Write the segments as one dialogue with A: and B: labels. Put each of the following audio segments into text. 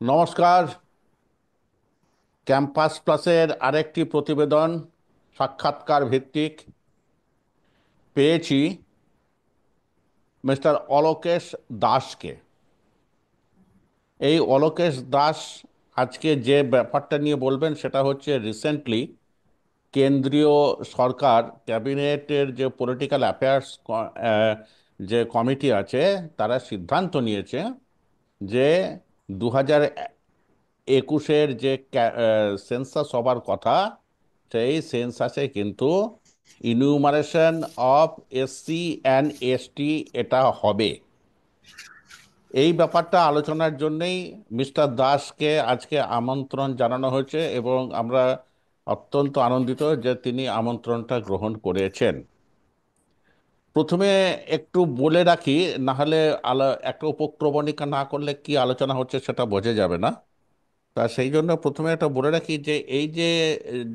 A: নমস্কার। ক্যাম্পাস প্লাসের আরেকটি প্রতিবেদন সাক্ষাৎকার ভিত্তিক পেয়েছি মিস্টার অলোকেশ দাসকে। এই অলোকেশ দাস আজকে যে ব্যাপারটা নিয়ে বলবেন সেটা হচ্ছে রিসেন্টলি কেন্দ্রীয় সরকার ক্যাবিনেটের যে পলিটিক্যাল অ্যাফেয়ার্স যে কমিটি আছে তারা সিদ্ধান্ত নিয়েছে যে 2021-এর যে সেন্সাস হবার কথা সেই সেন্সাসে কিন্তু enumeration of SC and ST এটা হবে। এই ব্যাপারটা আলোচনার জন্যই মিস্টার দাসকে আজকে আমন্ত্রণ জানানো হয়েছে এবং আমরা অত্যন্ত আনন্দিত যে তিনি আমন্ত্রণটা গ্রহণ করেছেন। প্রথমে একটু বলে রাখি, না হলে একটা উপক্রমণিকা না করলে কি আলোচনা হচ্ছে সেটা বোঝা যাবে না। তা সেই জন্য প্রথমে একটা বলে রাখি যে এই যে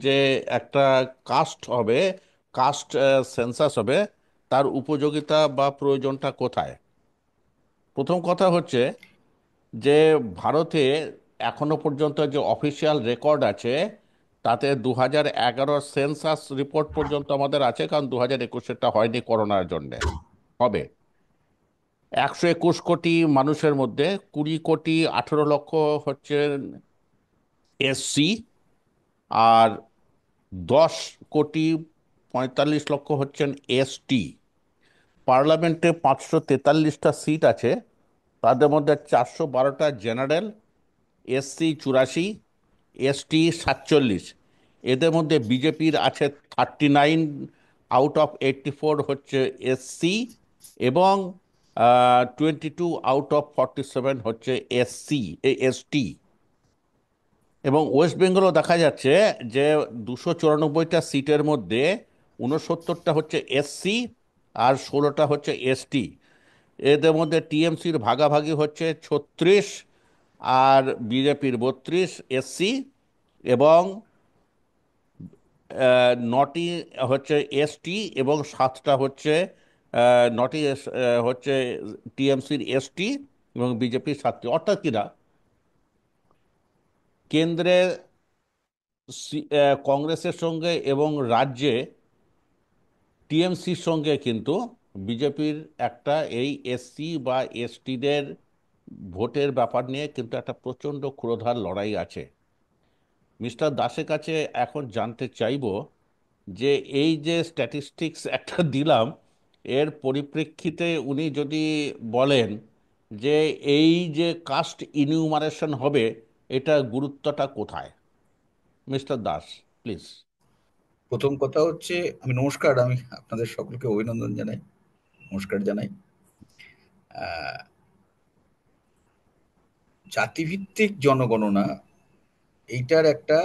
A: যে একটা কাস্ট হবে, কাস্ট সেন্সাস হবে, তার উপযোগিতা বা প্রয়োজনটা কোথায়। প্রথম কথা হচ্ছে যে ভারতে এখনো পর্যন্ত যে অফিসিয়াল রেকর্ড আছে তাতে 2011 সেন্সাস রিপোর্ট পর্যন্ত আমাদের আছে, কারণ 2021-এরটা হয়নি করোনার জন্যে। হবে 121 কোটি মানুষের মধ্যে 20,18,00,000 হচ্ছে এসসি, আর 10,45,00,000 হচ্ছেন এসটি। পার্লামেন্টে 543টা সিট আছে, তাদের মধ্যে 412টা জেনারেল, এসসি 84, এসটি 47। এদের মধ্যে বিজেপির আছে 39 আউট অফ 84 হচ্ছে এসসি, এবং 22 আউট অফ 47 হচ্ছে এসটি। এবং ওয়েস্ট বেঙ্গলও দেখা যাচ্ছে যে 294টা সিটের মধ্যে 69টা হচ্ছে এসসি আর 16টা হচ্ছে এসটি। এদের মধ্যে টিএমসির ভাগাভাগি হচ্ছে 36 আর বিজেপির 32 এসসি, এবং 9টি হচ্ছে এসটি এবং 7টা হচ্ছে 9টি হচ্ছে টিএমসির এসটি এবং বিজেপির 7টি। অর্থাৎ কিনা কেন্দ্রে কংগ্রেসের সঙ্গে এবং রাজ্যে টিএমসির সঙ্গে কিন্তু বিজেপির একটা এই এসসি বা এসটিদের ভোটের ব্যাপার নিয়ে কিন্তু একটা প্রচণ্ড ক্ষুরধার লড়াই আছে। মিস্টার দাসের কাছে এখন জানতে চাইব যে এই যে স্ট্যাটিস্টিক্স একটা দিলাম, এর পরিপ্রেক্ষিতে উনি যদি বলেন যে এই যে কাস্ট ইনিউমারেশন হবে, এটা গুরুত্বটা কোথায়। Mister Das, please.
B: প্রথম কথা হচ্ছে, নমস্কার, আমি আপনাদের সকলকে অভিনন্দন জানাই, নমস্কার জানাই। জাতিভিত্তিক জনগণনা এইটার একটা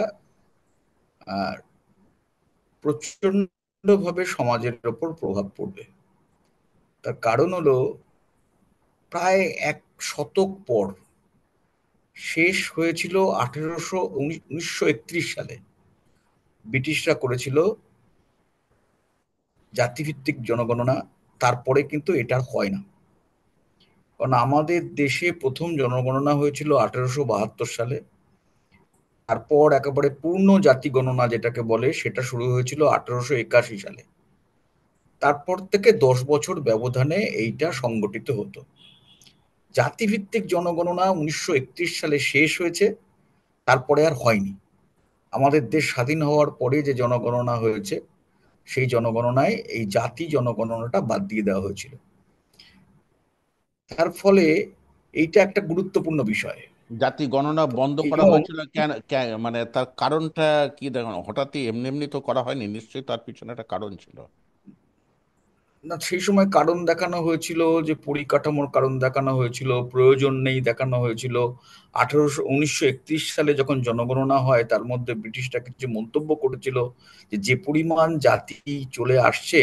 B: প্রচন্ডভাবে সমাজের ওপর প্রভাব পড়বে। তার কারণ হলো, প্রায় 1 শতক পর শেষ হয়েছিল 1931 সালে। ব্রিটিশরা করেছিল জাতিভিত্তিক জনগণনা, তারপরে কিন্তু এটা হয় না। কারণ আমাদের দেশে প্রথম জনগণনা হয়েছিল 1872 সালে। তারপর একেবারে পূর্ণ জাতি গণনা যেটাকে বলে, সেটা শুরু হয়েছিল 1881 সালে। তারপর থেকে 10 বছর ব্যবধানে এইটা সংগঠিত হতো। জাতিভিত্তিক জনগণনা 1931 সালে শেষ হয়েছে, তারপরে আর হয়নি। আমাদের দেশ স্বাধীন হওয়ার পরে যে জনগণনা হয়েছে, সেই জনগণনায় এই জাতি জনগণনাটা বাদ দিয়ে দেওয়া হয়েছিল। তার ফলে এইটা একটা গুরুত্বপূর্ণ বিষয়।
A: জাতি গণনা বন্ধ করা
B: এবং
A: হয়েছিল কেন? মানে তার কারণটা কি? দেখুন, হঠাৎই এমনি এমনি তো করা হয়নি, নিশ্চয়ই তার পিছনে একটা কারণ ছিল।
B: না, সেই সময় কারণ দেখানো হয়েছিল, যে পরিকাঠামোর কারণ দেখানো হয়েছিল, প্রয়োজন নেই দেখানো হয়েছিল। 1931 সালে যখন জনগণনা হয়, তার মধ্যে ব্রিটিশরা কিছু মন্তব্য করেছিল যে যে পরিমাণ জাতি চলে আসছে,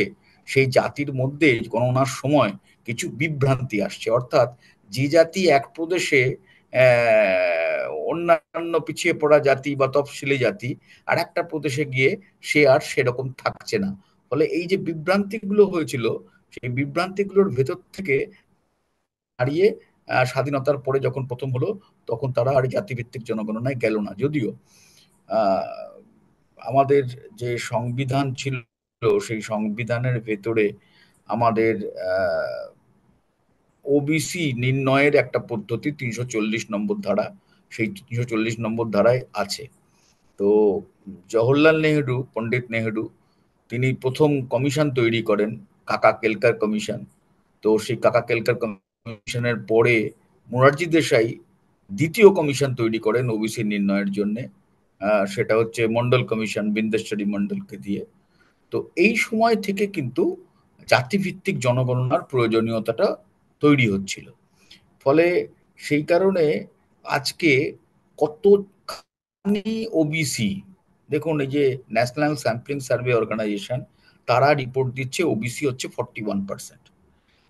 B: সেই জাতির মধ্যে গণনার সময় কিছু বিভ্রান্তি আসছে। অর্থাৎ যে জাতি এক প্রদেশে অন্যান্য পিছিয়ে পড়া জাতি বা তফসিলি জাতি আর একটা প্রদেশে গিয়ে সে আর সেরকম থাকছে না। ফলে এই যে বিভ্রান্তিগুলো হয়েছিল, সেই বিভ্রান্তিগুলোর ভেতর থেকে দাঁড়িয়ে স্বাধীনতার পরে যখন প্রথম হলো, তখন তারা আর জাতিভিত্তিক জনগণনায় গেল না। যদিও আহ, আমাদের যে সংবিধান ছিল, সেই সংবিধানের ভেতরে আমাদের ওবিসি নির্ণয়ের একটা পদ্ধতি 340 নম্বর ধারা, সেই 340 নম্বর ধারায় আছে। তো জওহরলাল নেহেরু, পণ্ডিত নেহেরু, তিনি প্রথম কমিশন তৈরি করেন, কাকা কেলকার কমিশন। তো সেই কাকা কেলকার কমিশনের পরে মোরারজি দেশাই দ্বিতীয় কমিশন তৈরি করেন ওবিসি নির্ণয়ের জন্য। সেটা হচ্ছে মন্ডল কমিশন, বিন্দেশ্বরী মন্ডলকে দিয়ে। তো এই সময় থেকে কিন্তু জাতিভিত্তিক জনগণনার প্রয়োজনীয়তাটা তৈরি হচ্ছিল। ফলে সেই কারণে আজকে কতখানি ওবিসি, দেখুন এই যে ন্যাশনাল স্যাম্পলিং সার্ভে অর্গানাইজেশন, তারা রিপোর্ট দিচ্ছে ওবিসি হচ্ছে 41%।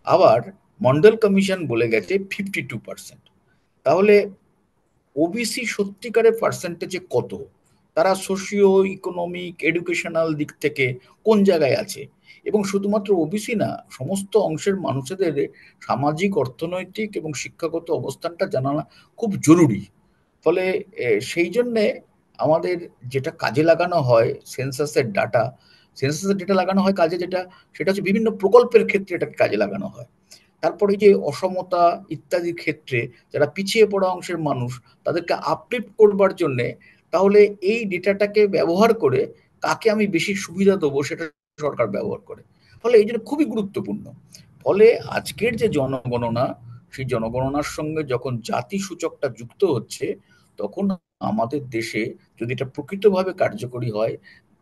B: আবার মন্ডল কমিশন বলে গেছে 52%। তাহলে ওবিসি সত্যিকারের পার্সেন্টেজে কত, তারা সোশিও ইকোনমিক এডুকেশনাল দিক থেকে কোন জায়গায় আছে? এবং শুধুমাত্র ওবিসি না, সমস্ত অংশের মানুষদের সামাজিক, অর্থনৈতিক এবং শিক্ষাগত অবস্থানটা জানা খুব জরুরি। ফলে সেই জন্যে আমাদের যেটা কাজে লাগানো হয় সেন্সাসের ডাটা, সেন্সাসের ডেটা লাগানো হয় কাজে, যেটা সেটা হচ্ছে বিভিন্ন প্রকল্পের ক্ষেত্রে এটাকে কাজে লাগানো হয়। তারপরে যে অসমতা ইত্যাদির ক্ষেত্রে যারা পিছিয়ে পড়া অংশের মানুষ, তাদেরকে আপলিফ্ট করবার জন্যে, তাহলে এই ডেটাটাকে ব্যবহার করে কাকে আমি বেশি সুবিধা দেবো সেটা সরকার ব্যবহার করে। ফলে এই জন্য খুবই গুরুত্বপূর্ণ। ফলে আজকের যে জনগণনা, সেই জনগণনার সঙ্গে যখন জাতি সূচকটা যুক্ত হচ্ছে, তখন আমাদের দেশে যদি এটা প্রকৃতভাবে কার্যকরী হয়,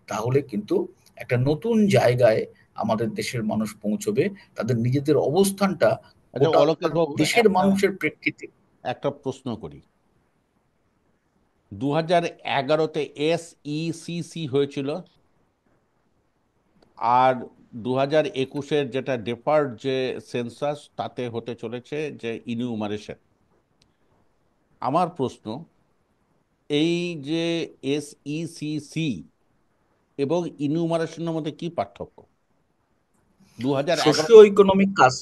B: তাহলে কিন্তু একটা নতুন জায়গায় আমাদের দেশের মানুষ পৌঁছবে, তাদের নিজেদের অবস্থানটা
A: আচ্ছা,
B: গোটা
A: অলোকেশ বাবু,
B: দেশের
A: একটা
B: মানুষের প্রেক্ষিতে।
A: একটা প্রশ্ন করি। 2011-তে SECC হয়েছিল, আর 2021-এর যেটা ডেফার্ড যে সেন্সাস, তাতে হতে চলেছে যে ইনিউমারেশন। আমার প্রশ্ন, এই যে SECC এবং ইনিউমারেশনের মধ্যে কি পার্থক্য? 2011,
B: সোশিও ইকোনমিক কাজ,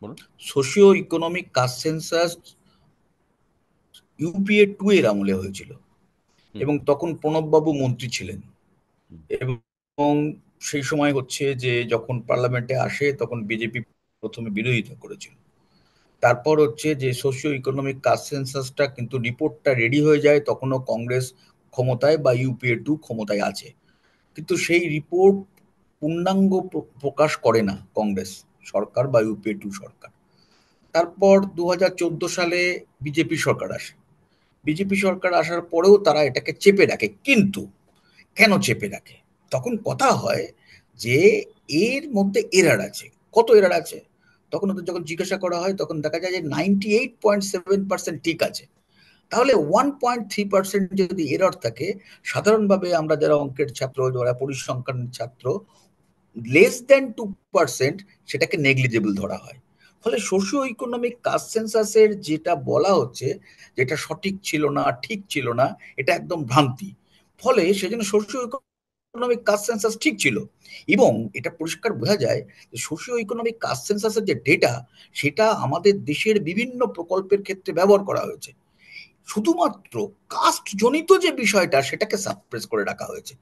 A: বলুন।
B: Socio economic caste census UPA 2 এর আমলে হয়েছিল,
A: হুম,
B: এবং তখন প্রণববাবু মন্ত্রী ছিলেন।
A: হুম।
B: এবং সেই সময় হচ্ছে যে যখন পার্লামেন্টে আসে, তখন বিজেপি প্রথমে বিরোধিতা করেছিল। তারপর হচ্ছে যে সোশিও ইকোনমিক কাস্ট সেন্সাসটা কিন্তু রিপোর্টটা রেডি হয়ে যায়, তখনও কংগ্রেস ক্ষমতায় বা ইউপিএ 2 ক্ষমতায় আছে। কিন্তু সেই রিপোর্ট পূর্ণাঙ্গ প্রকাশ করে না কংগ্রেস সরকার বা ইউপিএ 2 সরকার। তারপর 2014 সালে বিজেপি সরকার আসে। বিজেপি সরকার আসার পরেও তারা এটাকে চেপে রাখে। কিন্তু কেন চেপে রাখে? তখন কথা হয় যে এর মধ্যে এরার আছে। কত এরার আছে? তখন ওদের যখন জিজ্ঞাসা করা হয়, তখন দেখা যায় যে 98.7% ঠিক আছে। তাহলে 1.3% যদি এরর থাকে, সাধারণভাবে আমরা যারা অঙ্কের ছাত্র, যারা পরিসংখ্যানের ছাত্র, লেস দেন 2% সেটাকে নেগলিজেবল ধরা হয়। ফলে সোশিও ইকোনমিক কাস্ট সেন্সাসের যেটা বলা হচ্ছে, যেটা সঠিক ছিল না, ঠিক ছিল না, এটা একদম ভ্রান্তি। ফলে সেজন্য সোশিও ইকোনমিক কাস্ট সেন্সাস ঠিক ছিল। এবং এটা পরিষ্কার বোঝা যায় যে সোশিও ইকোনমিক কাস্ট সেন্সাসের যে ডেটা, সেটা আমাদের দেশের বিভিন্ন প্রকল্পের ক্ষেত্রে ব্যবহার করা হয়েছে। শুধুমাত্র কাস্ট জনিত যে বিষয়টা, সেটাকে সাপ্রেস করে রাখা হয়েছে।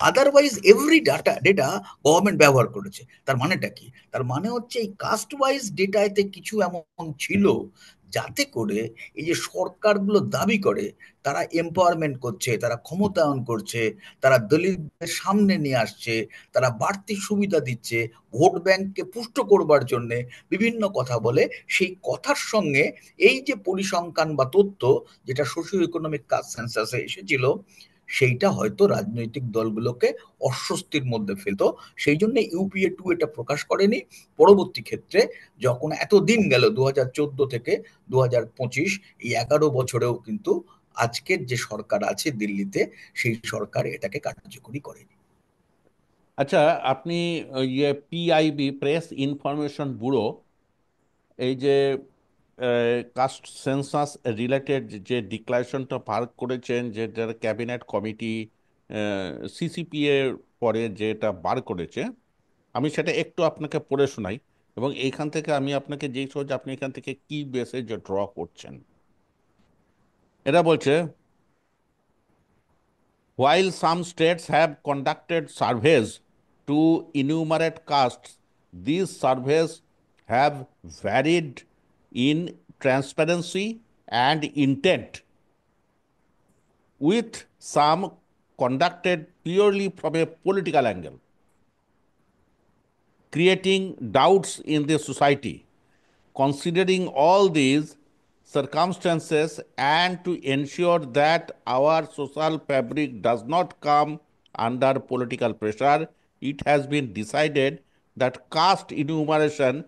B: আদারওয়াইজ এভরি ডেটা গভর্নমেন্ট ব্যবহার করেছে। তার মানেটা কি? তার মানে হচ্ছে এই কাস্ট ওয়াইজ ডেটাতে কিছু এমন ছিল যাতে করে এই যে সরকারগুলো দাবি করে তারা এম্পাওয়ারমেন্ট করছে, তারা ক্ষমতায়ন করছে, তারা দলিতদের সামনে নিয়ে আসছে, তারা বাড়তি সুবিধা দিচ্ছে, ভোট ব্যাংককে পুষ্ট করবার জন্য বিভিন্ন কথা বলে, সেই কথার সঙ্গে এই যে পরিসংখ্যান বা তথ্য যেটা সোশিও ইকোনমিক সেন্সাসে এসেছিল, সেইটা হয়তো রাজনৈতিক দলগুলোকে অস্বস্তির মধ্যে ফেলতো। সেই জন্য ইউপিএ টু এটা প্রকাশ করেনি। পরবর্তী ক্ষেত্রে যখন এত দিন গেল 2014 থেকে 2025, এই 11 বছরেও কিন্তু আজকের যে সরকার আছে দিল্লিতে, সেই সরকার এটাকে কার্যকরী করেনি।
A: আচ্ছা, আপনি ইয়ে পিআইবি, প্রেস ইনফরমেশন ব্যুরো, এই যে কাস্ট সেন্সাস রিলেটেড যে ডিক্লারেশনটা পার করেছেন, যেটা ক্যাবিনেট কমিটি সিসিপিএ পরে যেটা বার করেছে, আমি সেটা একটু আপনাকে পড়ে শোনাই, এবং এইখান থেকে আমি আপনাকে যেই সহজ, আপনি এখান থেকে কি বেসে যে ড্র করছেন। এটা বলছে, while some states have conducted surveys to enumerate castes, these surveys have varied in transparency and intent, with some conducted purely from a political angle, creating doubts in the society. Considering all these circumstances and to ensure that our social fabric does not come under political pressure, it has been decided that caste enumeration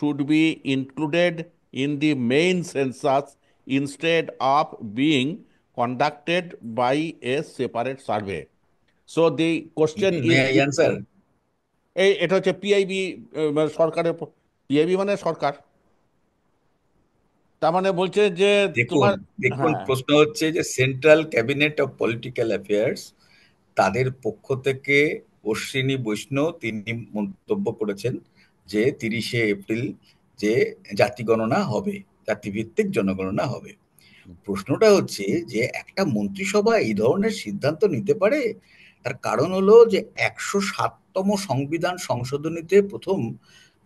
A: should be included in the main census instead of being conducted by a separate survey. So the question
B: May
A: is,
B: I answer?
A: এটা হচ্ছে PIB, সরকারের, PIB মানে সরকার, তার মানে বলছে যে
B: দেখুন,
A: তোমার,
B: দেখুন,
A: হ্যাঁ,
B: প্রশ্ন হচ্ছে যে central cabinet of political affairs, তাদের পক্ষ থেকে অশ্বিনী বৈষ্ণব তিনি মন্তব্য করেছেন যে 30শে এপ্রিল যে জাতি গণনা হবে, জাতিভিত্তিক জনগণনা হবে। প্রশ্নটা হচ্ছে যে একটা মন্ত্রিসভা এই ধরনের সিদ্ধান্ত নিতে পারে? তার কারণ হলো যে 107তম সংবিধান সংশোধনীতে প্রথম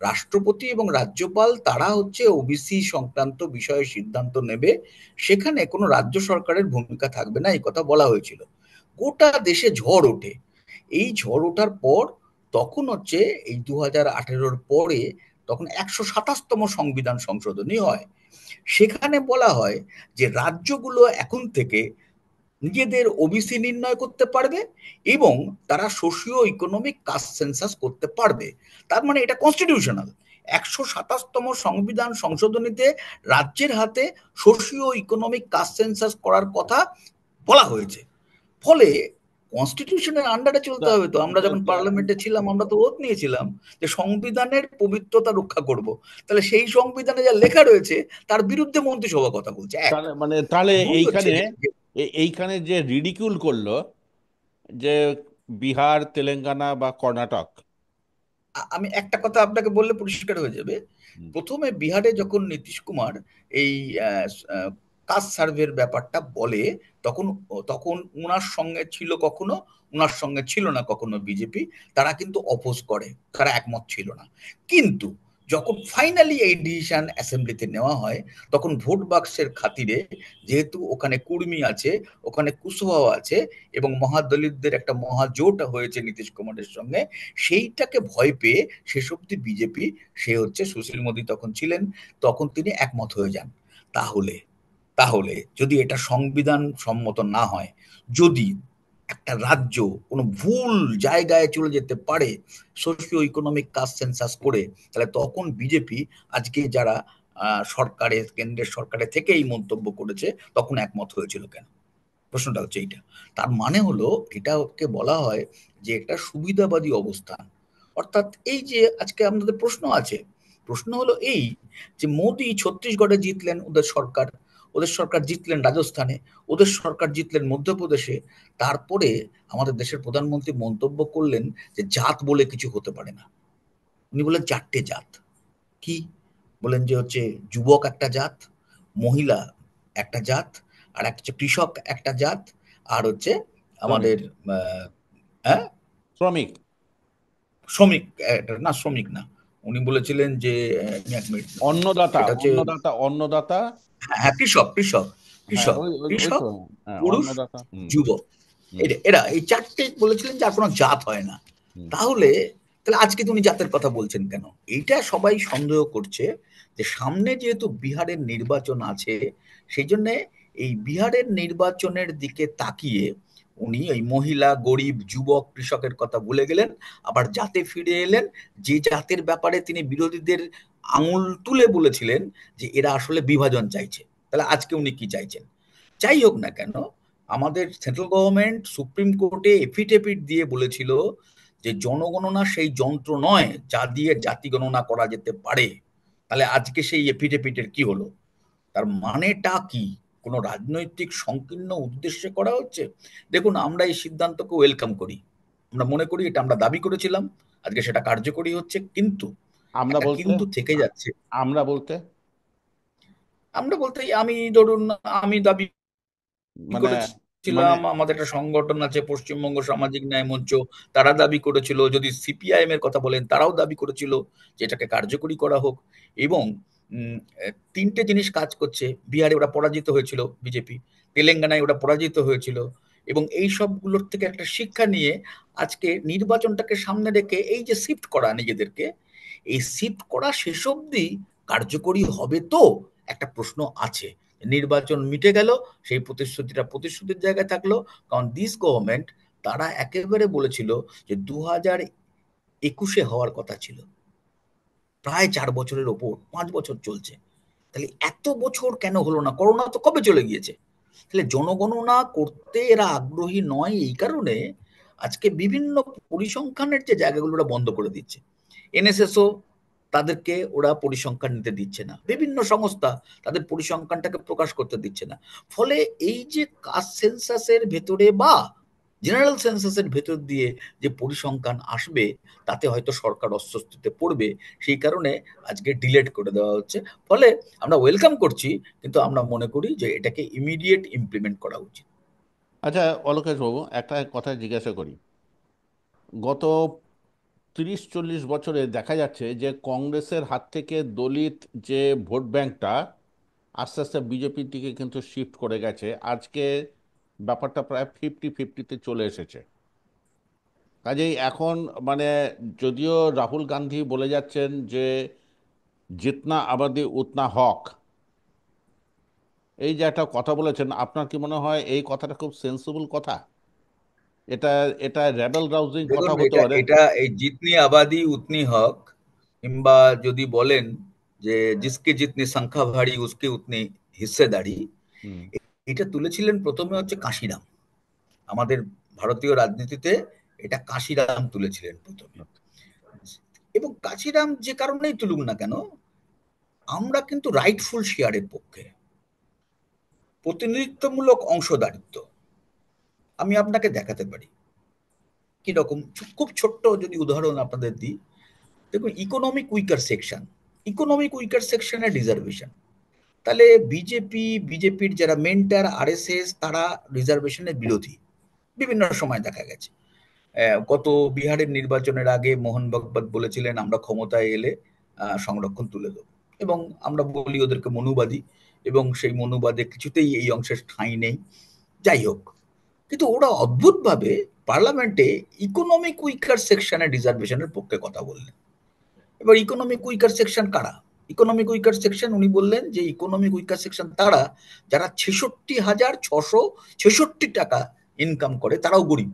B: রাষ্ট্রপতি এবং রাজ্যপাল তারা হচ্ছে ওবিসি সংক্রান্ত বিষয়ে সিদ্ধান্ত নেবে, সেখানে কোনো রাজ্য সরকারের ভূমিকা থাকবে না, এই কথা বলা হয়েছিল। গোটা দেশে ঝড় ওঠে। এই ঝড় ওঠার পর তখন হচ্ছে এই 2018-র পরে তখন 127তম সংবিধান সংশোধনী হয়। সেখানে বলা হয় যে রাজ্যগুলো এখন থেকে নিজেদের ওবিসি নির্ণয় করতে পারবে এবং তারা সোশিও ইকোনমিক কাস্ট সেন্সাস করতে পারবে। তার মানে এটা কনস্টিটিউশনাল। 127তম সংবিধান সংশোধনীতে রাজ্যের হাতে সোশিও ইকোনমিক কাস্ট সেন্সাস করার কথা বলা হয়েছে। ফলে কনস্টিটিউশনের আন্ডারে চলতে
A: তা-
B: হবে। তো আমরা যখন
A: তা-
B: পার্লামেন্টে ছিলাম আমরা তো ওত নিয়েছিলাম যে সংবিধানের পবিত্রতা রক্ষা করব। তাহলে সেই সংবিধানে যা লেখা রয়েছে তার বিরুদ্ধে মন্ত্রিসভা কথা বলছে, এক।
A: তাহলে মানে তাহলে
B: দুই হচ্ছে
A: এইখানে,
B: যে
A: এইখানে যে রিডিকিউল করলো, যে বিহার, তেলেঙ্গানা বা কর্ণাটক।
B: আমি একটা কথা আপনাকে বললে পরিষ্কার হয়ে যাবে।
A: হুম,
B: প্রথমে বিহারে যখন নীতিশ কুমার এই কাস্ট সার্ভের ব্যাপারটা বলে, তখন তখন ওনার সঙ্গে ছিল কখনো, ওনার সঙ্গে ছিল না কখনো বিজেপি। তারা কিন্তু অপোজ করে, তারা একমত ছিল না। কিন্তু যখন ফাইনালি এই ডিসিশন অ্যাসেম্বলিতে নেওয়া হয়, তখন ভোট বাক্সের খাতিরে, যেহেতু ওখানে কুর্মী আছে, ওখানে কুশওয়াও আছে এবং মহাদলিতদের একটা মহাজোট হয়েছে নীতিশ কুমারের সঙ্গে, সেইটাকে ভয় পেয়ে শেষ অব্দি বিজেপি, সে হচ্ছে সুশীল মোদী তখন ছিলেন, তখন তিনি একমত হয়ে যান। তাহলে তাহলে যদি এটা সংবিধান সম্মত না হয়, যদি একটা রাজ্য কোনো ভুল জায়গায় চলে যেতে পারে সোশিও ইকোনমিক কাস্ট সেন্সাস করে, তাহলে তখন বিজেপি আজকে যারা সরকারের, কেন্দ্রের সরকারে থেকে এই মন্তব্য করেছে, তখন একমত হয়েছিল কেন? প্রশ্নটা হচ্ছে এইটা। তার মানে হলো এটাকে বলা হয় যে একটা সুবিধাবাদী অবস্থান। অর্থাৎ এই যে আজকে আমাদের প্রশ্ন আছে, প্রশ্ন হলো এই যে মোদী ছত্তিশগড়ে জিতলেন, ওদের সরকার জিতলেন রাজস্থানে, ওদের সরকার জিতলেন মধ্যপ্রদেশে। তারপরে আমাদের দেশের প্রধানমন্ত্রী মন্তব্য করলেন যে জাত বলে কিছু হতে পারে না। উনি বললেন 4টে জাত। কি বলেন? যে হচ্ছে যুবক একটা জাত, মহিলা একটা জাত, আর একটা হচ্ছে কৃষক একটা জাত, আর হচ্ছে
A: শ্রমিক,
B: আমাদের আহ, হ্যাঁ,
A: শ্রমিক।
B: শ্রমিক, না শ্রমিক না, উনি বলেছিলেন যে এক মিনিট,
A: অন্নদাতা,
B: এটা হচ্ছে,
A: অন্নদাতা, অন্নদাতা।
B: হ্যাঁ, কৃষক কৃষক
A: হ্যাঁ,
B: কৃষক
A: ওই ওই ওই
B: কৃষক,
A: তো। হ্যাঁ,
B: পুরুষ,
A: অন্নদাতা। হুম।
B: যুবক,
A: হুম।
B: এরা এই চারটে বলেছিলেন যার কোনো জাত হয় না।
A: হুম।
B: তাহলে তাহলে আজকে তুমি জাতের কথা বলছেন কেন? এইটা সবাই সন্দেহ করছে যে সামনে যেহেতু বিহারের নির্বাচন আছে, সেই জন্য এই বিহারের নির্বাচনের দিকে তাকিয়ে উনি এই মহিলা, গরিব, যুবক, কৃষকের কথা ভুলে গেলেন, আবার জাতে ফিরে এলেন, যে জাতের ব্যাপারে তিনি বিরোধীদের আঙুল তুলে বলেছিলেন যে এরা আসলে বিভাজন চাইছে। তাহলে আজকে উনি কি চাইছেন? যাই হোক না কেন, আমাদের সেন্ট্রাল গভর্নমেন্ট সুপ্রিম কোর্টে এফিডেভিট দিয়ে বলেছিল যে জনগণনা সেই যন্ত্র নয় যা দিয়ে জাতি গণনা করা যেতে পারে। তাহলে আজকে সেই এফিডেভিটের কি হলো? তার মানেটা কি? কোনো রাজনৈতিক সংকীর্ণ উদ্দেশ্যে করা হচ্ছে? দেখুন, আমরা এই সিদ্ধান্তকে ওয়েলকাম করি। আমরা মনে করি এটা আমরা দাবি করেছিলাম, আজকে সেটা কার্যকরী হচ্ছে, কিন্তু
A: আমরা
B: একটা
A: বলতে,
B: কিন্তু থেকে যাচ্ছে।
A: আমরা বলতে
B: আমরা বলতে, আমি ধরুন, আমি দাবি
A: মানে, মানে
B: করেছিলাম, আমাদের একটা সংগঠন আছে পশ্চিমবঙ্গ সামাজিক ন্যায় মঞ্চ, তারা দাবি করেছিল, যদি সিপিআইএম এর কথা বলেন তারাও দাবি করেছিল যে এটাকে কার্যকরী করা হোক। এবং তিনটে জিনিস কাজ করছে। বিহারে ওরা পরাজিত হয়েছিল বিজেপি, তেলেঙ্গানায় ওরা পরাজিত হয়েছিল, এবং এই সবগুলোর থেকে একটা শিক্ষা নিয়ে আজকে নির্বাচনটাকে সামনে রেখে এই যে শিফট করা নিজেদেরকে, এই শিফট করা শেষ অবধি কার্যকরী হবে তো একটা প্রশ্ন আছে। নির্বাচন মিটে গেল, সেই প্রতিশ্রুতিটা প্রতিশ্রুতির জায়গায় থাকলো, কারণ দিস গভর্নমেন্ট, তারা একেবারে বলেছিল যে 2021-এ হওয়ার কথা ছিল, প্রায় 4 বছরের ওপর, 5 বছর চলছে। তাহলে এত বছর কেন হলো না? করোনা তো কবে চলে গিয়েছে। তাহলে জনগণনা করতে এরা আগ্রহী নয় এই কারণে আজকে বিভিন্ন পরিসংখ্যানের যে জায়গাগুলো ওরা বন্ধ করে দিচ্ছে। এনএসএসও তাদেরকে ওরা পরিসংখ্যান নিতে দিচ্ছে না, বিভিন্ন সংস্থা তাদের পরিসংখ্যানটাকে প্রকাশ করতে দিচ্ছে না। ফলে এই যে কাস্ট সেন্সাসের ভেতরে বা জেনারেল সেন্সাসের ভেতর দিয়ে যে পরিসংখ্যান আসবে, তাতে হয়তো সরকার অস্বস্তিতে পড়বে। সেই কারণে আজকে ডিলেট করে দেওয়া হচ্ছে। ফলে আমরা ওয়েলকাম করছি, কিন্তু আমরা মনে করি যে এটাকে ইমিডিয়েট ইমপ্লিমেন্ট করা উচিত।
A: আচ্ছা, অলোকেশ বাবু, একটা কথা জিজ্ঞাসা করি। গত 30-40 বছরে দেখা যাচ্ছে যে কংগ্রেসের হাত থেকে দলিত যে ভোট ব্যাংকটা আস্তে আস্তে বিজেপির দিকে কিন্তু শিফট করে গেছে। আজকে ব্যাপারটা প্রায় 50-50-তে চলে এসেছে। কাজেই এখন মানে, যদিও রাহুল গান্ধী বলে যাচ্ছেন যে জিতনা আবাদি উতনা হক, এই যে একটা কথা বলেছেন, আপনার কি মনে হয় এই কথাটা খুব সেন্সিবল কথা? এটা এটা র্যাবেল রাউজিং কথা
B: দেখুন,
A: হতে
B: এটা
A: পারে।
B: এটা এই জিতনি আবাদি উতনি হক, কিংবা যদি বলেন যে জিসকি জিতনি সংখ্যা ভারী উসকি উতনি হিস্সেদারি,
A: হুম।
B: এটা তুলেছিলেন প্রথমে হচ্ছে কাশিরাম। আমাদের ভারতীয় রাজনীতিতে এটা কাশিরাম তুলেছিলেন প্রথমে। এবং কাশিরাম যে কারণেই তুলুক না কেন, আমরা কিন্তু রাইটফুল শেয়ারের পক্ষে, প্রতিনিধিত্বমূলক অংশদারিত্ব। আমি আপনাকে দেখাতে পারি কিরকম, খুব ছোট্ট যদি উদাহরণ আপনাদের দিই। দেখুন, ইকোনমিক উইকার সেকশনের রিজার্ভেশন, তাহলে বিজেপির যারা মেন্টার আরএসএস, তারা রিজার্ভেশনের বিরোধী বিভিন্ন সময় দেখা গেছে। গত বিহারের নির্বাচনের আগে মোহন ভগবত বলেছিলেন আমরা ক্ষমতায় এলে সংরক্ষণ তুলে দেবো, এবং আমরা বলি ওদেরকে মনুবাদী, এবং সেই মনুবাদে কিছুতেই এই অংশের ঠাঁই নেই। যাই হোক, কিন্তু ওরা অদ্ভুতভাবে পার্লামেন্টে ইকোনমিক উইকার সেকশনের রিজার্ভেশনের পক্ষে কথা বললেন। এবার ইকোনমিক উইকার সেকশন কারা? ইকোনমিক উইকার সেকশন, উনি বললেন যে ইকোনমিক উইকার সেকশন তারা যারা 66,666 টাকা ইনকাম করে, তারাও গরিব।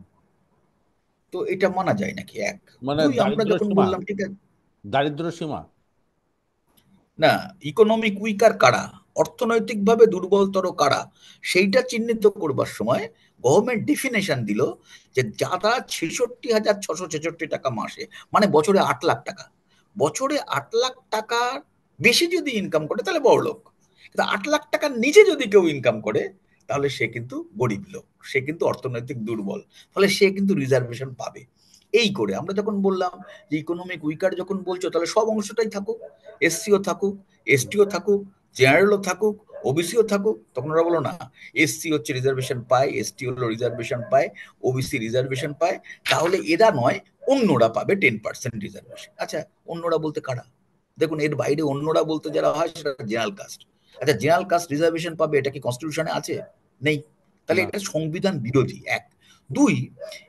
B: তো এটা মানা যায় নাকি? এক।
A: মানে
B: দুই, আমরা
A: দারিদ্র
B: যখন
A: সীমা,
B: বললাম ঠিক আছে,
A: দারিদ্র সীমা।
B: না, ইকোনমিক উইকার কারা, অর্থনৈতিকভাবে দুর্বলতর কারা, সেইটা চিহ্নিত করবার সময় গভর্নমেন্ট ডেফিনেশন দিল যে যারা 66,666 টাকা মাসে, মানে বছরে 8 লাখ টাকা, বছরে 8 লাখ টাকা বেশি যদি ইনকাম করে তাহলে বড় লোক, কিন্তু 8 লাখ টাকার নিচে যদি কেউ ইনকাম করে তাহলে সে কিন্তু গরিব লোক, সে কিন্তু অর্থনৈতিক দুর্বল। ফলে সে কিন্তু রিজার্ভেশন পাবে। এই করে আমরা যখন বললাম যে ইকোনমিক উইকার যখন বলছো, তাহলে সব অংশটাই থাকুক, এসসিও থাকুক, এসটিও থাকুক, জেনারেলও থাকুক, ওবিসিও থাকুক, তখন ওরা বলো না এসসি হচ্ছে রিজার্ভেশন পায়, এসটি হলো রিজার্ভেশন পায়, ওবিসি রিজার্ভেশন পায়, তাহলে এরা নয় অন্যরা পাবে 10% রিজার্ভেশন। আচ্ছা, অন্যরা বলতে কারা? দেখুন, এর বাইরে অন্যরা বলতে যারা হয় সেটা জেনারেল কাস্ট। আচ্ছা, জেনারেল কাস্ট রিজার্ভেশন পাবে, এটা কি কনস্টিটিউশনে আছে? নেই। তাহলে
A: না,
B: এটা সংবিধান বিরোধী, এক। দুই,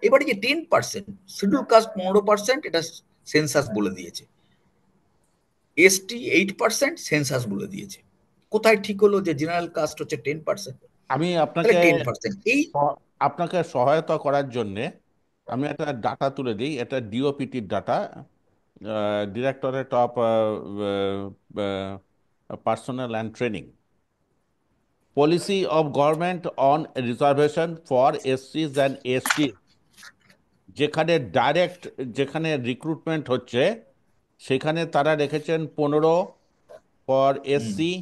B: এবারে যে 10% শিডিউল কাস্ট 15%, এটা সেন্সাস বলে দিয়েছে। এসটি 8%, সেন্সাস বলে দিয়েছে। কোথায় ঠিক হলো যে জেনারেল কাস্ট হচ্ছে 10%?
A: আমি
B: তাহলে 10% এই
A: আপনাকে সহায়তা করার জন্যে আমি একটা ডাটা তুলে দিই। এটা ডিওপিটির data, directorate of personal and training, policy of government on reservation for এসসিজ অ্যান্ড এসটি। যেখানে ডাইরেক্ট, যেখানে রিক্রুটমেন্ট হচ্ছে, সেখানে তারা রেখেছেন 15 for
B: hmm,
A: SC,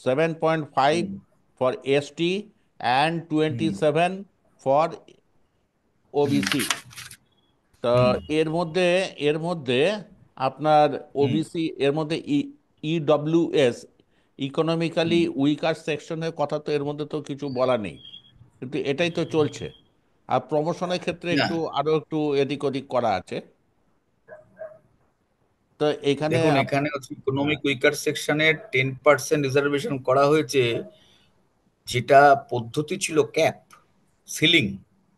A: 7.5
B: hmm,
A: for ST, and
B: hmm,
A: 27 for
B: hmm,
A: OBC. তো
B: হুম,
A: এর মধ্যে আপনার
B: হুম,
A: ওবিসি, এর মধ্যে ইডব্লিউএস, ইকোনমিক্যালি
B: হুম।
A: উইকার সেকশনের কথা তো এর মধ্যে তো কিছু বলা নেই, কিন্তু এটাই তো চলছে। আর প্রমোশনের ক্ষেত্রে
B: না,
A: একটু আরো একটু এদিক ওদিক করা আছে। তো এখানে
B: দেখুন, এখানে হচ্ছে
A: হ্যাঁ,
B: ইকোনমিক উইকার সেকশনের 10% রিজার্ভেশন করা হয়েছে, যেটা পদ্ধতি ছিল ক্যাপ, সিলিং।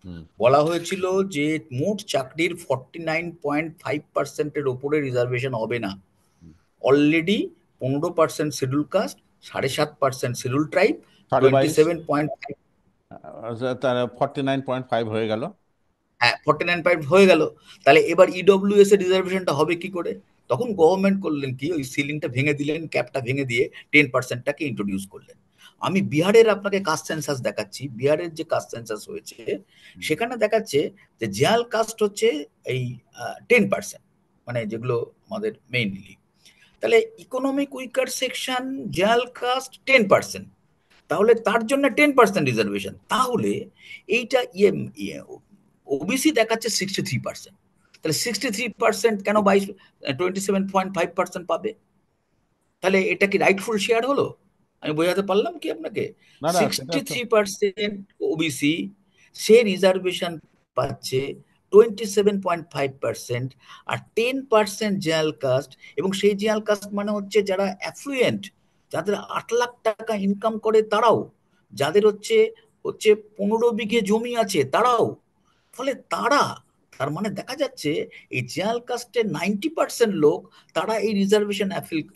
A: হুম,
B: বলা হয়েছিল যে মোট চাকরির 49.5%-এর ওপরে রিজার্ভেশন হবে না।
A: Hmm.
B: Already 15% schedule caste, 7.5% schedule tribe,
A: সাড়ে
B: টোয়েন্টি
A: বাইশ,
B: সেভেন পয়েন্ট
A: তার 49.5 হয়ে গেল।
B: হ্যাঁ 49.5 হয়ে গেল। তাহলে এবার ইডব্লিউএস এর রিজার্ভেশনটা হবে কি করে? তখন গভর্নমেন্ট করলেন কি, ওই সিলিংটা ভেঙে দিলেন, ক্যাপটা ভেঙে দিয়ে 10%টাকে ইন্ট্রোডিউস করলেন। আমি বিহারের আপনাকে কাস্ট সেন্সাস দেখাচ্ছি। বিহারের যে কাস্ট সেন্সাস হয়েছে,
A: হুম,
B: সেখানে দেখাচ্ছে যে জেনারেল কাস্ট হচ্ছে এই 10%, মানে যেগুলো আমাদের মেইনলি। তাহলে economic weaker section, general caste 10%, তাহলে তার জন্য 10% রিজার্ভেশন। তাহলে এইটা ওবিসি দেখাচ্ছে 63%। তাহলে 63% কেন 27.5% পাবে? তাহলে এটা কি রাইটফুল শেয়ার হলো? আমি বোঝাতে পারলাম কি আপনাকে?
A: না না, সেটা
B: সিক্সটি
A: তো
B: থ্রি পার্সেন্ট ওবিসি, সে রিজার্ভেশন পাচ্ছে 27.5%। আর 10% জেনারেল কাস্ট, এবং সেই জেনারেল কাস্ট মানে হচ্ছে যারা অ্যাফ্লুয়েন্ট, যাদের 8 লাখ টাকা ইনকাম করে তারাও, যাদের হচ্ছে হচ্ছে 15 বিঘে জমি আছে তারাও। ফলে তারা, তার মানে দেখা যাচ্ছে এই জেনারেল কাস্টের 90% লোক তারা এই রিজার্ভেশন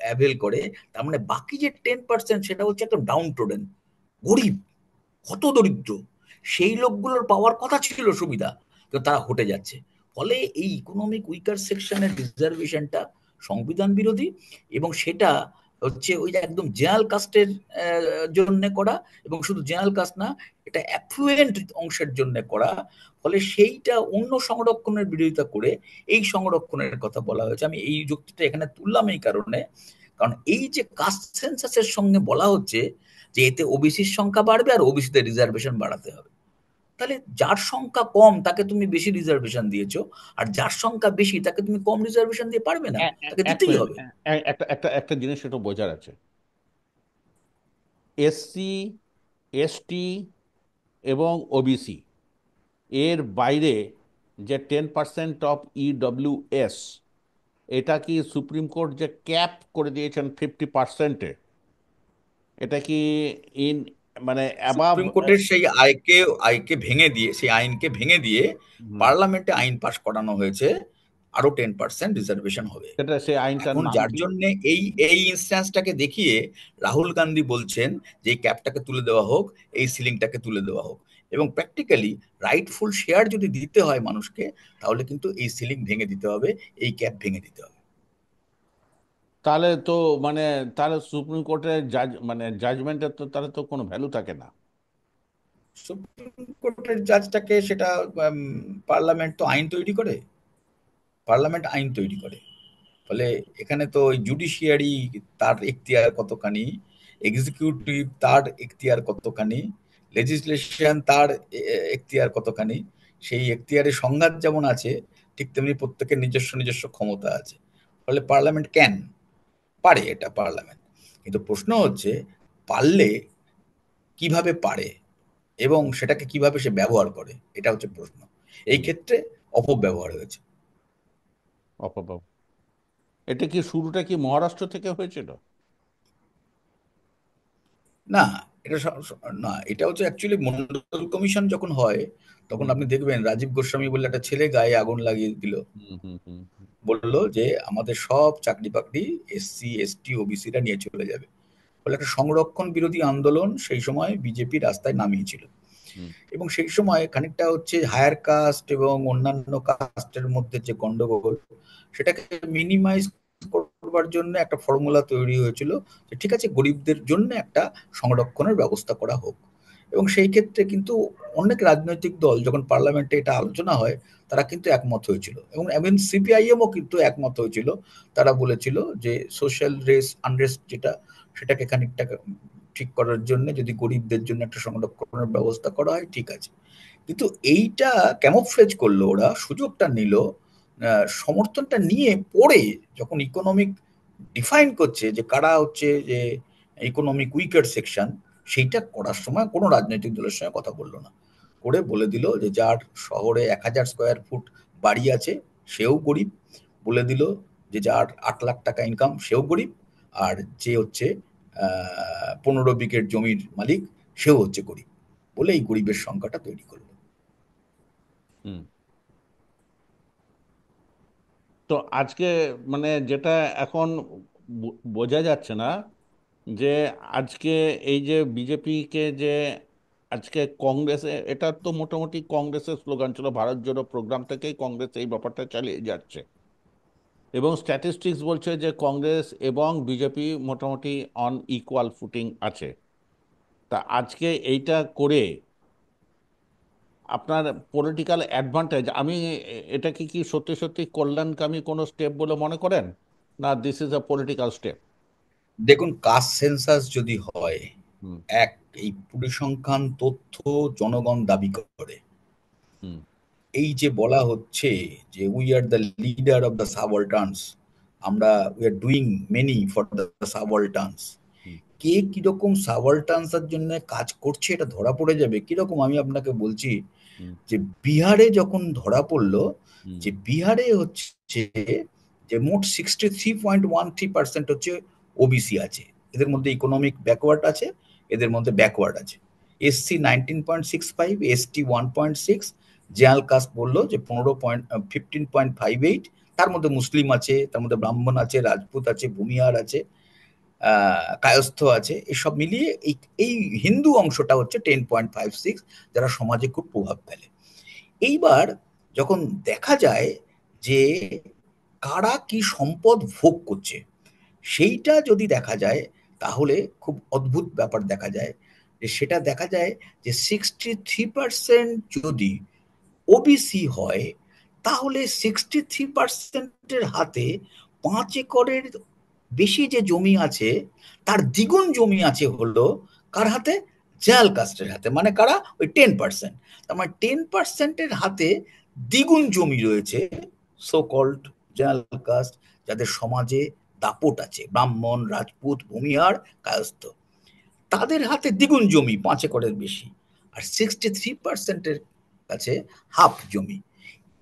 B: অ্যাভেল করে। তার মানে বাকি যে 10% সেটা হচ্ছে একদম ডাউন টোডেন, গরিব, কত দরিদ্র, সেই লোকগুলোর পাওয়ার কথা ছিল সুবিধা, কিন্তু তারা হটে যাচ্ছে। ফলে এই ইকোনমিক উইকার সেকশনের রিজার্ভেশনটা সংবিধান বিরোধী, এবং সেটা হচ্ছে ওই যে একদম জেনারেল কাস্টের জন্য করা, এবং শুধু জেনারেল কাস্ট না, এটা অ্যাফ্লুয়েন্ট অংশের জন্য করা। ফলে সেইটা অন্য সংরক্ষণের বিরোধিতা করে এই সংরক্ষণের কথা বলা হয়েছে। আমি এই যুক্তিটা এখানে তুললাম এই কারণে, কারণ এই যে কাস্ট সেন্সাসের সঙ্গে বলা হচ্ছে যে এতে ওবিসির সংখ্যা বাড়বে আর ওবিসিতে রিজার্ভেশন বাড়াতে হবে। তাহলে যার সংখ্যা কম তাকে তুমি বেশি রিজার্ভেশন দিয়েছো, আর যার সংখ্যা বেশি তাকে তুমি কম রিজার্ভেশন দিয়ে পারবে না, তাকে
A: এক
B: দিতেই
A: মিনিট,
B: হবে।
A: একটা একটা একটা জিনিস একটু বোঝার আছে। এসসি, এসটি এবং ওবিসি এর বাইরে যে 10% অফ ইডব্লিউএস, এটা কি সুপ্রিম কোর্ট যে ক্যাপ করে দিয়েছেন 50%-এ, এটা কি ইন মানে অ্যাবাভ?
B: সুপ্রিম কোর্টের সেই আইকে ভেঙে দিয়ে, সেই আইনকে ভেঙে দিয়ে পার্লামেন্টে আইন পাশ করানো হয়েছে, আরো 10% রিজার্ভেশন হবে।
A: সেটা সেই আইনটার
B: এখন
A: নাম
B: যার
A: কি?
B: জন্য এই এই ইনস্ট্যান্সটাকে দেখিয়ে রাহুল গান্ধী বলছেন যে এই ক্যাপটাকে তুলে দেওয়া হোক, এই সিলিংটাকে তুলে দেওয়া হোক। এবং প্র্যাকটিক্যালি রাইটফুল শেয়ার যদি দিতে হয় মানুষকে, তাহলে কিন্তু এই সিলিং ভেঙে দিতে হবে, এই ক্যাপ ভেঙে দিতে হবে।
A: তাহলে তো মানে, তাহলে সুপ্রিম কোর্টের জাজমেন্টের তো তাহলে তো কোনো ভ্যালু থাকে না।
B: সুপ্রিম কোর্টের জাজটাকে সেটা, পার্লামেন্ট তো আইন তৈরি করে, পার্লামেন্ট আইন তৈরি করে। ফলে এখানে তো ওই জুডিশিয়ারি তার এখতিয়ার কতখানি, এক্সিকিউটিভ তার এখতিয়ার কতখানি, লেজিসলেশন তার এখতিয়ার কতখানি, সেই এখতিয়ারের সংঘাত যেমন আছে, ঠিক তেমনি প্রত্যেকের নিজস্ব নিজস্ব ক্ষমতা আছে। ফলে পার্লামেন্ট পারে এটা পার্লামেন্ট। কিন্তু প্রশ্ন হচ্ছে, পারলে কিভাবে পারে এবং সেটাকে কিভাবে সে ব্যবহার করে, এটা হচ্ছে প্রশ্ন। এই
A: হুম।
B: ক্ষেত্রে অপব্যবহার হয়েছে।
A: অপব্যব এটা কি শুরুটা কি মহারাষ্ট্র থেকে হয়েছিল?
B: না, এটা না, এটা হচ্ছে অ্যাকচুয়ালি মন্ডল কমিশন যখন হয়, তখন
A: হুম
B: আপনি দেখবেন রাজীব গোস্বামী বলে একটা ছেলে গায়ে আগুন লাগিয়ে দিল।
A: হুম হুম হুম হুম
B: বলল যে আমাদের সব চাকরি বাকরি এসসি এসটি ওবিসিরা নিয়ে চলে যাবে বলে একটা সংরক্ষণ বিরোধী আন্দোলন সেই সময় বিজেপি রাস্তায় নামিয়েছিল।
A: হুম
B: এবং সেই সময় খানিকটা হচ্ছে হায়ার কাস্ট এবং অন্যান্য কাস্টের মধ্যে যে গন্ডগোল, সেটাকে মিনিমাইজ করবার জন্য একটা ফর্মুলা তৈরি হয়েছিল যে ঠিক আছে, গরিবদের জন্য একটা সংরক্ষণের ব্যবস্থা করা হোক। এবং সেই ক্ষেত্রে কিন্তু অনেক রাজনৈতিক দল যখন পার্লামেন্টে এটা আলোচনা হয়, তারা কিন্তু একমত হয়েছিল, এবং এমন সিপিআইএমও কিন্তু একমত হয়েছিল। তারা বলেছিল যে সোশ্যাল আনরেস্ট যেটা, সেটাকে খানিকটা ঠিক করার জন্য যদি গরিবদের জন্য একটা সংরক্ষণের ব্যবস্থা করা হয়, ঠিক আছে। কিন্তু এইটা ক্যামোফ্লেজ করলো, ওরা সুযোগটা নিল, সমর্থনটা নিয়ে পরে যখন ইকোনমিক ডিফাইন করছে যে কারা হচ্ছে যে ইকোনমিক উইকার সেকশন, সেইটা করার সময় কোনো রাজনৈতিক দলের সঙ্গে কথা বললো না। করে বলে দিল যে যার শহরে 1,000 স্কোয়ার ফুট বাড়ি আছে সেও গরিব, বলে দিল যে যার 8 লাখ টাকা ইনকাম সেও গরিব, আর যে হচ্ছে 15 বিঘের জমির মালিক সেও হচ্ছে গরিব, বলে এই গরিবের সংখ্যাটা তৈরি করলো।
A: হুম। তো আজকে মানে যেটা এখন বোঝা যাচ্ছে না যে আজকে এই যে বিজেপিকে যে আজকে কংগ্রেসে, এটা তো মোটামুটি কংগ্রেসের স্লোগান ছিল, ভারত জোড়ো প্রোগ্রাম থেকেই কংগ্রেস এই ব্যাপারটা চালিয়ে যাচ্ছে, এবং স্ট্যাটিস্টিক্স বলছে যে কংগ্রেস এবং বিজেপি মোটামুটি অন ইকুয়াল ফুটিং আছে। তা আজকে এইটা করে আপনার পলিটিক্যাল অ্যাডভান্টেজ, আমি এটাকে কি সত্যি সত্যি কল্যাণকামী কোনো স্টেপ বলে মনে করেন, না this is a political step?
B: দেখুন, কাস্ট সেন্সাস যদি হয়,
A: হুম
B: এক, এই পরিসংখ্যান তথ্য জনগণ দাবি করে।
A: হুম
B: এই যে বলা হচ্ছে যে we are the leader of the subalterns, আমরা we are doing many for the subalterns,
A: hmm
B: কে কিরকম সাবঅল্টার্নসের জন্য কাজ করছে এটা ধরা পড়ে যাবে। কিরকম আমি আপনাকে বলছি,
A: হুম
B: যে বিহারে যখন ধরা পড়লো
A: হুম
B: যে বিহারে হচ্ছে যে মোট 63.13% হচ্ছে ওবিসি আছে, এদের মধ্যে ইকোনমিক ব্যাকওয়ার্ড আছে, এদের মধ্যে ব্যাকওয়ার্ড আছে। এসসি 19.65, এসটি 1.6, জেনারেল কাস্ট বললো যে 15.58, তার মধ্যে মুসলিম আছে, তার মধ্যে ব্রাহ্মণ আছে, রাজপুত আছে, ভূমিহার আছে, কায়স্থ আছে, এসব মিলিয়ে এই এই হিন্দু অংশটা হচ্ছে 10.56, যারা সমাজে খুব প্রভাব ফেলে। এইবার যখন দেখা যায় যে কারা কি সম্পদ ভোগ করছে, সেইটা যদি দেখা যায়, তাহলে খুব অদ্ভুত ব্যাপার দেখা যায়। যে সেটা দেখা যায় যে 63% যদি ওবিসি হয়, তাহলে 63%-এর হাতে 5 একরের বেশি যে জমি আছে, তার দ্বিগুণ জমি আছে হলো কার হাতে? জেনারেল কাস্টের হাতে। মানে কারা? ওই 10%। তার মানে 10%-এর হাতে দ্বিগুণ জমি রয়েছে সো কল্ড জেনারেল কাস্ট, যাদের সমাজে দাপট আছে, ব্রাহ্মণ, রাজপুত, ভূমিহার, কায়স্থ, তাদের হাতে দ্বিগুণ জমি, 5 একরের বেশি। আর 63%-এর কাছে হাফ জমি।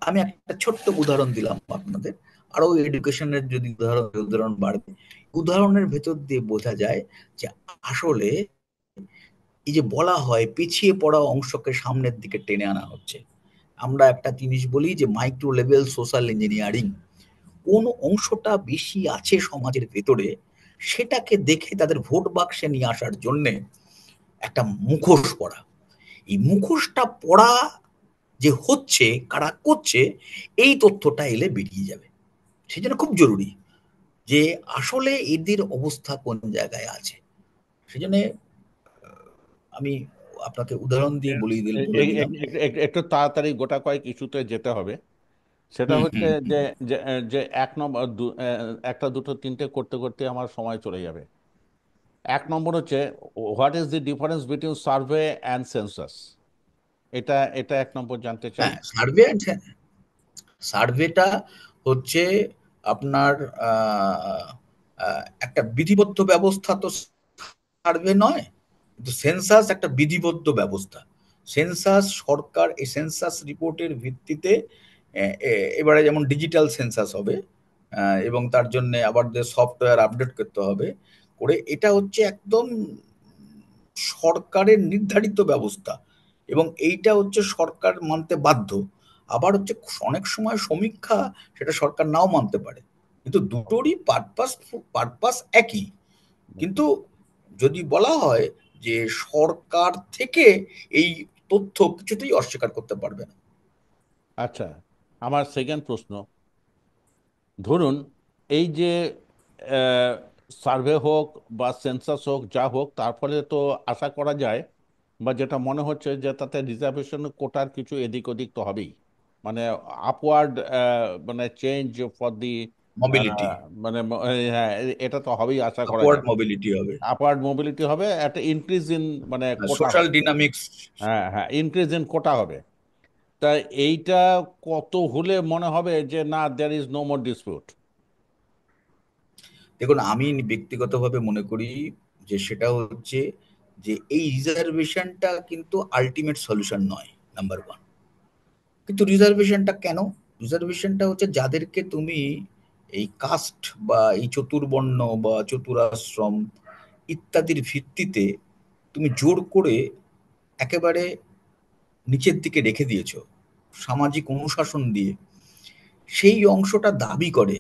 B: আমি একটা ছোট্ট উদাহরণ দিলাম আপনাদের, আরো এডুকেশনের যদি উদাহরণ বাড়বে। উদাহরণের ভেতর দিয়ে বোঝা যায় যে আসলে এই যে বলা হয় পিছিয়ে পড়া অংশকে সামনের দিকে টেনে আনা হচ্ছে। আমরা একটা জিনিস বলি যে মাইক্রো লেভেল সোশ্যাল ইঞ্জিনিয়ারিং, কোন অংশটা বেশি আছে সমাজের ভেতরে, সেটাকে দেখে তাদের ভোট বাক্সে নিয়ে আসার জন্য একটা মুখোশ পড়া। এই মুখোশটা পড়া যে হচ্ছে, কারা করছে, এই তথ্যটা এলে বেরিয়ে যাবে। সেই জন্য খুব জরুরি যে আসলে এদের অবস্থা কোন জায়গায় আছে। সেই জন্য আমি আপনাকে উদাহরণ দিয়ে বলে দিলাম।
A: একটু তাড়াতাড়ি গোটা কয়েক ইস্যুতে যেতে হবে। সেটা
B: হুম
A: হচ্ছে
B: হুম
A: যে
B: হুম।
A: যে যে এক নম্বর একটা দুটো তিনটে করতে করতে আমার সময় চলে যাবে। এক নম্বর হচ্ছে, what is the difference between survey and census? এটা এটা এক নম্বর জানতে চাই।
B: হ্যাঁ, সার্ভে, সার্ভেটা হচ্ছে আপনার একটা বিধিবদ্ধ ব্যবস্থা, তো সার্ভে নয়। কিন্তু সেন্সাস একটা বিধিবদ্ধ ব্যবস্থা। সেন্সাস সরকার এই সেন্সাস রিপোর্টের ভিত্তিতে এবারে যেমন ডিজিটাল সেন্সাস হবে, এবং তার জন্য আবার যে সফটওয়্যার আপডেট করতে হবে, করে এটা হচ্ছে একদম সরকারের নির্ধারিত ব্যবস্থা, এবং এইটা হচ্ছে সরকার মানতে বাধ্য। আবার হচ্ছে অনেক সময় সমীক্ষা সেটা সরকার নাও মানতে পারে, কিন্তু দুটোরই পারপাস একই। কিন্তু যদি বলা হয় যে সরকার থেকে এই তথ্য কিছুতেই অস্বীকার করতে পারবে না।
A: আচ্ছা, আমার সেকেন্ড প্রশ্ন, ধরুন এই যে সার্ভে হোক বা সেন্সাস হোক যা হোক, তার ফলে তো আশা করা যায় বা যেটা মনে হচ্ছে যে তাতে রিজার্ভেশন কোটার কিছু এদিক ওদিক তো হবেই, মানে আপওয়ার্ড, মানে চেঞ্জ ফর দি,
B: মোবিলিটি,
A: মানে হ্যাঁ, এটা তো হবেই আশা করা
B: আপওয়ার্ড
A: যায়।
B: মোবিলিটি হবে।
A: আপওয়ার্ড মোবিলিটি হবে, একটা ইনক্রিজ ইন মানে কোটা
B: সোশ্যাল
A: হবে।
B: ডিনামিক্স।
A: হ্যাঁ হ্যাঁ, ইনক্রিজ ইন কোটা হবে। তা এইটা কত হলে মনে হবে যে না, there is no more dispute?
B: দেখুন, আমি ব্যক্তিগতভাবে মনে করি যে সেটা হচ্ছে যে এই রিজার্ভেশনটা কিন্তু আলটিমেট সলিউশন নয়, নাম্বার ওয়ান। কিন্তু রিজার্ভেশনটা কেন? রিজার্ভেশনটা হচ্ছে যাদেরকে তুমি এই কাস্ট বা এই চতুর্বর্ণ বা চতুরাশ্রম ইত্যাদির ভিত্তিতে তুমি জোর করে একেবারে নিচের দিকে রেখে দিয়েছো সামাজিক অনুশাসন দিয়ে, সেই অংশটা দাবি করে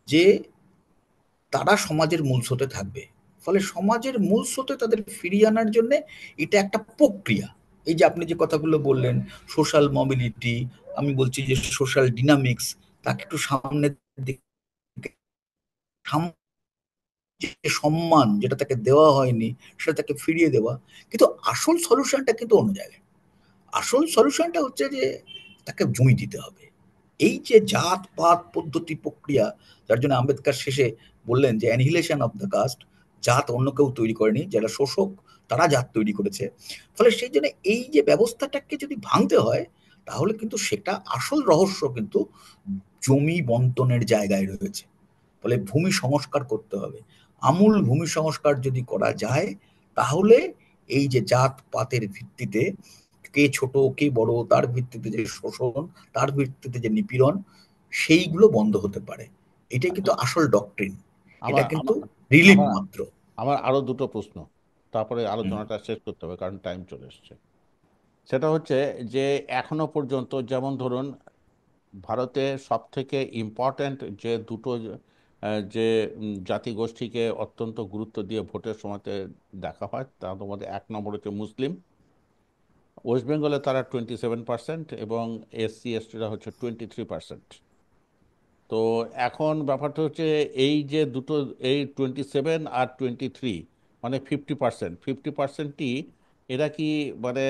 B: যে তারা সমাজের মূল স্রোতে থাকবে। ফলে সমাজের মূল স্রোতে তাদের ফিরিয়ে আনার জন্য এটা একটা প্রক্রিয়া। এই যে আপনি যে কথাগুলো বললেন, সোশ্যাল মোবিলিটি, আমি বলছি যে সোশ্যাল ডিনামিক্স, তাকে একটু সামনের দিকে, যে সম্মান যেটা তাকে দেওয়া হয়নি সেটা তাকে ফিরিয়ে দেওয়া। কিন্তু আসল সলিউশনটা কিন্তু অন্য জায়গায়। আসল সলিউশনটা হচ্ছে যে তাকে জমি দিতে হবে। এই যে জাত পাত পদ্ধতি প্রক্রিয়া, যার জন্য আম্বেদকর শেষে বললেন যে অ্যানিহিলেশন অফ দ্য কাস্ট, জাত অন্য কেউ তৈরি করেনি, যারা শোষক তারা জাত তৈরি করেছে। ফলে সেই জন্য এই যে ব্যবস্থাটাকে যদি ভাঙতে হয়, তাহলে কিন্তু সেটা আসল রহস্য কিন্তু জমি বন্টনের জায়গায় রয়েছে। ফলে ভূমি সংস্কার করতে হবে। আমূল ভূমি সংস্কার যদি করা যায়, তাহলে এই যে জাত পাতের ভিত্তিতে কে ছোট কে বড় তার ভিত্তিতে যে শোষণ, তার ভিত্তিতে যে নিপীড়ন, সেইগুলো বন্ধ হতে পারে। এটাই
A: আচ্ছা,
B: কিন্তু আসল ডক্ট্রিন। এটা
A: আমার
B: কিন্তু
A: আমার
B: রিলিফ
A: আমার
B: মাত্র।
A: আমার আরো দুটো প্রশ্ন, তারপরে
B: হুম।
A: আলোচনাটা শেষ করতে হবে কারণ টাইম চলে এসছে। সেটা হচ্ছে যে এখনো পর্যন্ত যেমন ধরুন ভারতে সব থেকে ইম্পর্ট্যান্ট যে দুটো যে জাতিগোষ্ঠীকে অত্যন্ত গুরুত্ব দিয়ে ভোটের সময়তে দেখা হয়, তার মধ্যে এক নম্বর হচ্ছে মুসলিম। ওয়েস্ট বেঙ্গলে তারা 27% এবং এসসি এসটিরা হচ্ছে 23%। তো এখন ব্যাপারটা হচ্ছে এই যে দুটো, এই 27 আর 23, মানে 50%, 50%ই এরা কি, মানে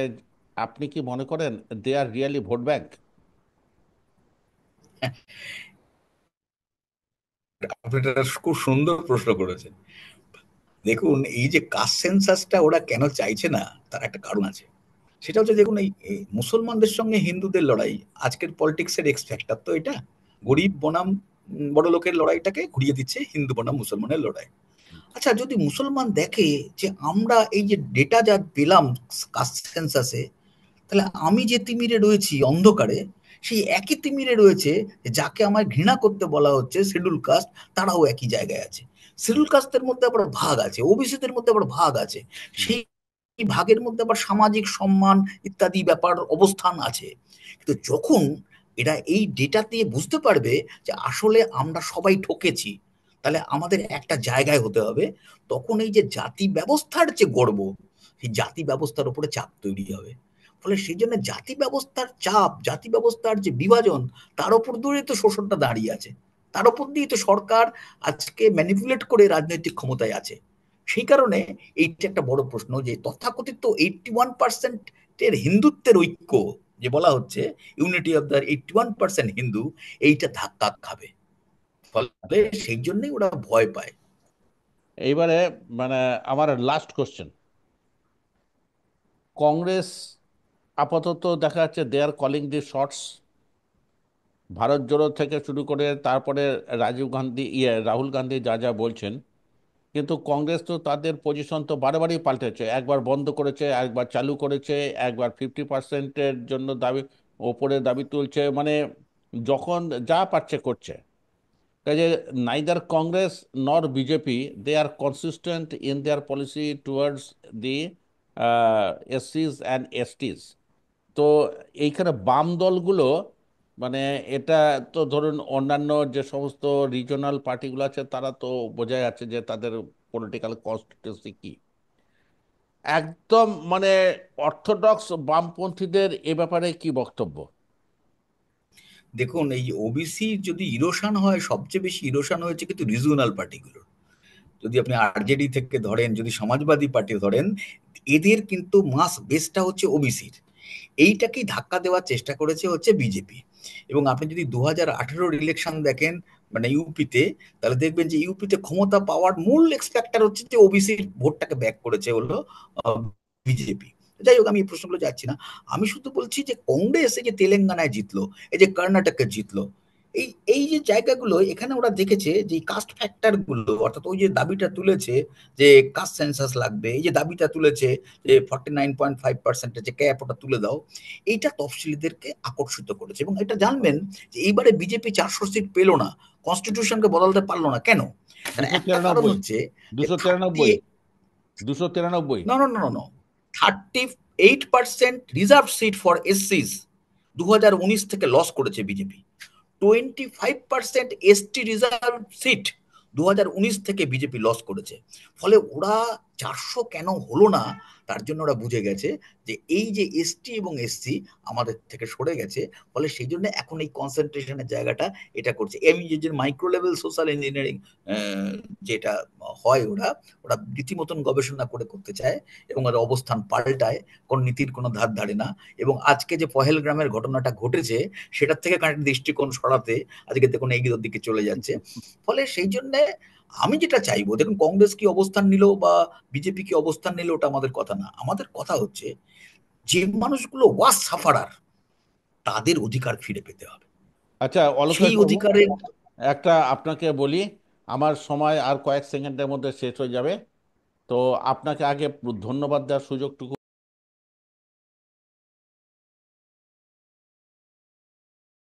A: আপনি কি মনে করেন দে আর রিয়েলি ভোট ব্যাংক?
B: আপনি এটা খুব সুন্দর প্রশ্ন করেছেন। দেখুন, এই যে কাস্ট সেন্সাসটা ওরা কেন চাইছে না, তার একটা কারণ আছে। সেটা হচ্ছে, দেখুন, এই মুসলমানদের সঙ্গে হিন্দুদের লড়াই, আজকের পলিটিক্সের এক্স ফ্যাক্টর তো এটা। গরিব বনাম বড় লোকের লড়াইটাকে ঘুরিয়ে দিচ্ছে হিন্দু বনাম মুসলমানের লড়াই। আচ্ছা, যদি মুসলমান দেখে যে আমরা এই যে ডেটা যা পেলাম কাস্ট সেন্সাসে, তাহলে আমি যে তিমিরে রয়েছি অন্ধকারে, সেই একই তিমিরে রয়েছে যাকে আমায় ঘৃণা করতে বলা হচ্ছে শিডিউল কাস্ট, তারাও একই জায়গায় আছে। শিডিউল কাস্টের মধ্যে আবার ভাগ আছে, ওবিসিদের মধ্যে আবার ভাগ আছে, সেই ভাগের মধ্যে আবার সামাজিক সম্মান ইত্যাদি ব্যাপার অবস্থান আছে। কিন্তু যখন এরা এই ডেটা দিয়ে বুঝতে পারবে যে আসলে আমরা সবাই ঠকেছি, তাহলে আমাদের একটা জায়গায় হতে হবে, তখন এই যে জাতি ব্যবস্থার যে গর্ব, সেই জাতি ব্যবস্থার উপরে চাপ তৈরি হবে। ফলে সেই জন্য জাতি ব্যবস্থার চাপ, জাতি ব্যবস্থার যে বিভাজন, তার উপর দিয়েই তো শোষণটা দাঁড়িয়ে আছে। তার উপর দিয়েই তো সরকার আজকে ম্যানিপুলেট করে রাজনৈতিক ক্ষমতায় আছে। সেই কারণে এইটা একটা বড় প্রশ্ন, যে তথাকথিত 81% হিন্দুত্বের ঐক্য যে বলা হচ্ছে, ইউনিটি অফ দ্য 81% হিন্দু, এইটা ধাক্কা খাবে। ফলে
A: আচ্ছা,
B: সেই জন্যই ওরা ভয় পায়।
A: এইবারে মানে আমার লাস্ট কোশ্চেন, কংগ্রেস আপাতত দেখা যাচ্ছে they are calling the shots. Bharat Jodo থেকে শুরু করে তারপরে রাজীব গান্ধী, রাহুল গান্ধী যা যা বলছেন, কিন্তু কংগ্রেস তো তাদের পজিশন তো বারবারই পাল্টেছে, একবার বন্ধ করেছে, একবার চালু করেছে, একবার 50%-এর জন্য দাবি, ওপরে দাবি তুলছে, মানে যখন যা পারছে করছে। কাজে neither Congress nor BJP, they are consistent in their policy towards the এসসিস অ্যান্ড এসটিস। তো এইখানে বাম দলগুলো, মানে এটা তো ধরুন অন্যান্য যে সমস্ত রিজনাল পার্টিগুলো আছে তারা তো বোঝা যাচ্ছে যে তাদের পলিটিক্যাল কনস্টিটিউন্সি কি। একদম মানে অর্থোডক্স বামপন্থীদের এ ব্যাপারে কি বক্তব্য?
B: দেখুন, এই ওবিসি যদি ইরোশন হয়, সবচেয়ে বেশি ইরোশন হয়েছে কিন্তু রিজিওনাল পার্টিগুলোর। যদি আপনি আরজেডি থেকে ধরেন, যদি সমাজবাদী পার্টি ধরেন, এদের কিন্তু মাস বেসটা হচ্ছে ওবিসির। এইটাকেই ধাক্কা দেওয়ার চেষ্টা করেছে হচ্ছে বিজেপি। এবং আপনি যদি 2018-র ইলেকশন দেখেন, মানে ইউপিতে, তাহলে দেখবেন যে ইউপিতে ক্ষমতা পাওয়ার মূল এক্সপেক্টার হচ্ছে যে ওবিসির ভোটটাকে ব্যাক করেছে হলো বিজেপি। যাই হোক, আমি এই প্রশ্নগুলো যাচ্ছি না। আমি শুধু বলছি যে কংগ্রেস এই যে তেলেঙ্গানায় জিতলো, এই যে কর্ণাটকে জিতলো, এই এই যে জায়গাগুলো, এখানে ওরা দেখেছে যে কাস্ট ফ্যাক্টর গুলো, অর্থাৎ ওই যে দাবিটা তুলেছে যে কাস্ট সেন্সাস লাগবে, এই যে দাবিটা তুলেছে যে 49.5% যে ক্যাপ ওটা তুলে দাও, এইটা তফসিলিদেরকে আকর্ষিত করেছে। এবং এটা জানবেন যে এইবারে বিজেপি 400 সিট পেল না, কনস্টিটিউশনকে বদলাতে পারলো না, কেন? তার
A: দুশো
B: একটা কারণ
A: তিরানব্বই
B: হচ্ছে যে
A: দুশো
B: থার্টি,
A: তিরানব্বই 293।
B: No no no no, 38% reserve seat for এসসিস 2019 থেকে লস করেছে বিজেপি। 25% এসটি রিজার্ভ সিট 2019 থেকে বিজেপি লস করেছে। ফলে ওরা 400 কেন হলো না, তার জন্য ওরা বুঝে গেছে যে এই যে এসটি এবং এসসি আমাদের থেকে সরে গেছে, ফলে সেই জন্য এখন এই কনসেন্ট্রেশনের জায়গাটা এটা করছে। এমনি যে মাইক্রো লেভেল সোশ্যাল ইঞ্জিনিয়ারিং যেটা হয়, ওরা ওরা রীতিমতন গবেষণা করে করতে চায় এবং ওরা অবস্থান পাল্টায়, কোন নীতির কোনো ধার ধারে না। এবং আজকে যে পহেলগ্রামের ঘটনাটা ঘটেছে, সেটার থেকে কারেন্ট দৃষ্টিকোণ সরাতে আজকে দেখুন এই দিকে চলে যাচ্ছে। ফলে সেই জন্য আমি যেটা চাইবো, দেখুন কংগ্রেস কি অবস্থান নিল বা বিজেপি কি অবস্থান নিল, ওটা আমাদের কথা না। আমাদের কথা হচ্ছে যে মানুষগুলো ওয়াস সাফারার, তাদের অধিকার ফিরে পেতে হবে।
A: আচ্ছা অলোকেশ
B: সেই
A: বাবু,
B: অধিকারের
A: একটা আপনাকে বলি, আমার সময় আর কয়েক সেকেন্ডের মধ্যে শেষ হয়ে যাবে। তো আপনাকে আগে ধন্যবাদ দেওয়ার সুযোগটুকু